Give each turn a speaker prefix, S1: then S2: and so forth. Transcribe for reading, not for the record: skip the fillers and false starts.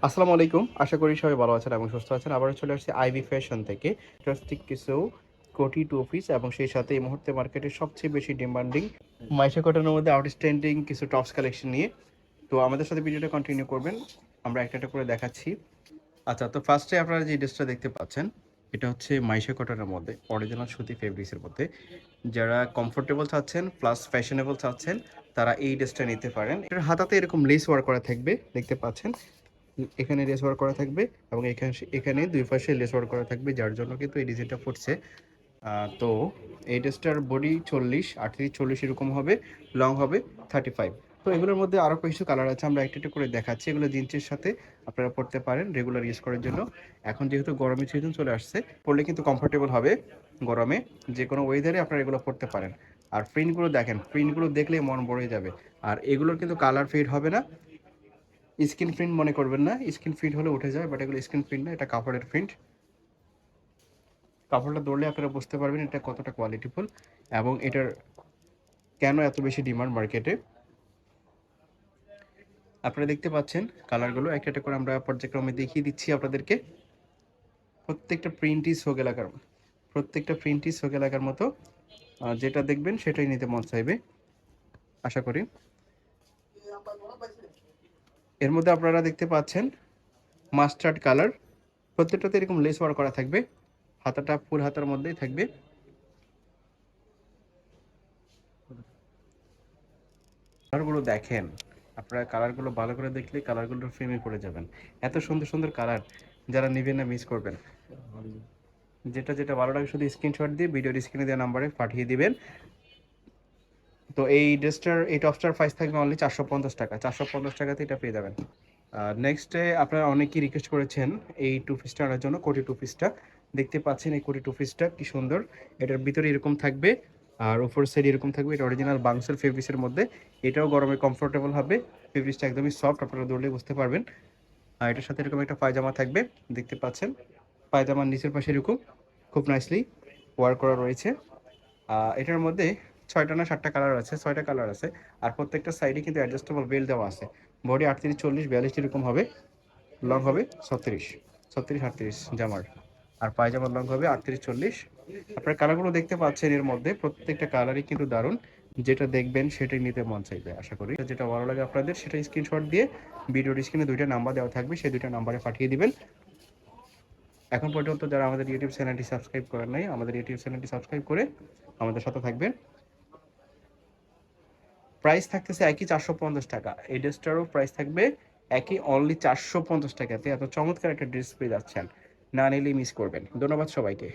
S1: আসসালামু আলাইকুম। আশা করি সবাই ভালো আছেন এবং সুস্থ আছেন। আবারও চলে আসছি আইভি ফ্যাশন থেকে। ইন্টারেস্টিং কিছু কোটি টু পিস এবং সেই সাথে এই মুহূর্তে মার্কেটের সবচেয়ে বেশি ডিমান্ডিং মাইশা কটনের মধ্যে আউটস্ট্যান্ডিং কিছু টপস কালেকশন নিয়ে। তো আমাদের সাথে ভিডিওটা কন্টিনিউ করবেন। আমরা একটা একটা করে দেখাচ্ছি। আচ্ছা, তো ফার্স্টে আপনারা যে ড্রেসটা দেখতে পাচ্ছেন, এটা হচ্ছে মাইশা কটনের মধ্যে অরিজিনাল সুতি ফেব্রিক্সের মধ্যে। যারা কমফোর্টেবল চাচ্ছেন প্লাস ফ্যাশনেবল চাচ্ছেন, তারা এই ড্রেসটা নিতে পারেন। এটার হাতাতে এরকম লেস ওয়ার্ক করা থাকবে, দেখতে পাচ্ছেন। এখানে লেস ওয়ার্ক করা থাকবে এবং এখানে দুই পাশে লেস ওয়ার্ক করা থাকবে, যার জন্য কিন্তু এই ডিজাইনটা ফুটছে। তো এই ড্রেসটার বডি 40, 38-40 এরকম হবে, লং হবে 35। তো এগুলোর মধ্যে আরও কিছু কালার আছে, আমরা একটা একটা করে দেখাচ্ছি। এগুলো জিন্সের সাথে আপনারা পরতে পারেন রেগুলার ইউজ করার জন্য। এখন যেহেতু গরমের সিজন চলে আসছে, পরলে কিন্তু কমফোর্টেবল হবে গরমে। যে কোনো ওয়েদারে আপনারা এগুলো পরতে পারেন। আর প্রিন্টগুলো দেখেন, প্রিন্টগুলো দেখলেই মন ভরে যাবে। আর এগুলোর কিন্তু কালার ফেড হবে না, স্ক্রিন প্রিন্ট মনে করবেন না। স্ক্রিন প্রিন্ট হলে উঠে যায়, বাট এগুলো স্ক্রিন প্রিন্ট না, এটা কাপড়ের প্রিন্ট। কাপড়টা ধরলে আপনারা বুঝতে পারবেন এটা কতটা কোয়ালিটিফুল এবং এটার কেন এত বেশি ডিমান্ড মার্কেটে। আপনারা দেখতে পাচ্ছেন কালারগুলো একটা একটা করে আমরা পর্যায়ক্রমে দেখিয়ে দিচ্ছি আপনাদেরকে। প্রত্যেকটা প্রিন্টই সোগ এলাকার, প্রত্যেকটা প্রিন্টই সোগ এলাকার মতো। যেটা দেখবেন সেটাই নিতে মন চাইবে আশা করি। এর মধ্যে আপনারা দেখতে পাচ্ছেন মাস্টার্ড কালার, প্রত্যেকটাতে এরকম লেস ওয়ার্ক করা থাকবে, হাতাটা ফুল হাতার মধ্যেই থাকবে। কালারগুলো দেখেন, আপনারা কালারগুলো ভালো করে দেখলে কালারগুলোর ফ্রেমে পড়ে যাবেন। এত সুন্দর সুন্দর কালার, যারা নেবেন না মিস করবেন। যেটা যেটা ভালো লাগে শুধু স্ক্রিনশট দিয়ে ভিডিওর স্ক্রিনে দেওয়া নাম্বারে পাঠিয়ে দিবেন। তো এই ড্রেসটার, এই টপসটার প্রাইস থাকবে অনলি 450 টাকা। 450 টাকাতে এটা পেয়ে যাবেন। নেক্সটে আপনারা অনেকেই রিকোয়েস্ট করেছেন এই টু পিসটা আনার জন্য, কোটি টু পিসটা। দেখতে পাচ্ছেন এই কোটি টু পিসটা কি সুন্দর। এটার ভিতরে এরকম থাকবে আর উপর সাইড এরকম থাকবে। এটা অরিজিনাল বাংসের ফেব্রিক্সের মধ্যে। এটাও গরমে কমফোর্টেবল হবে, ফেব্রিক্সটা একদমই সফট, আপনারা ধরলে বুঝতে পারবেন। আর এটার সাথে এরকম একটা পায়জামা থাকবে, দেখতে পাচ্ছেন। পায়জামার নিচের পাশে এরকম খুব নাইসলি ওয়ার্ক করা রয়েছে। এটার মধ্যে 6টা না 7টা কালার আছে, 6টা কালার আছে। আর প্রত্যেকটা সাইডে কিন্তু অ্যাডজাস্টেবল বেল্ট দেওয়া আছে। বডি 38, 40, 42 এরকম হবে, লং হবে 36, 36, 38 জামার। আর পায়জামার লং হবে 38, 40। আপনার কালারগুলো দেখতে পাচ্ছেন, এর মধ্যে প্রত্যেকটা কালারই কিন্তু দারুণ। যেটা দেখবেন সেটাই নিতে মন চাইবে আশা করি। যেটা ভালো লাগে আপনাদের সেটা স্ক্রিনশট দিয়ে ভিডিওর স্ক্রিনে দুইটা নাম্বার দেওয়া থাকবে, সেই দুইটা নাম্বারে পাঠিয়ে দিবেন। এখন পর্যন্ত যারা আমাদের ইউটিউব চ্যানেলটি সাবস্ক্রাইব করেন নাই, আমাদের ইউটিউব চ্যানেলটি সাবস্ক্রাইব করে আমাদের সাথে থাকবেন। প্রাইস থাকতেছে একই 450 টাকা। এই ড্রেসটারও প্রাইস থাকবে একই, অনলি 450 টাকাতে এত চমৎকার একটা ড্রেস পেয়ে যাচ্ছেন। না নিলেই মিস করবেন। ধন্যবাদ সবাইকে।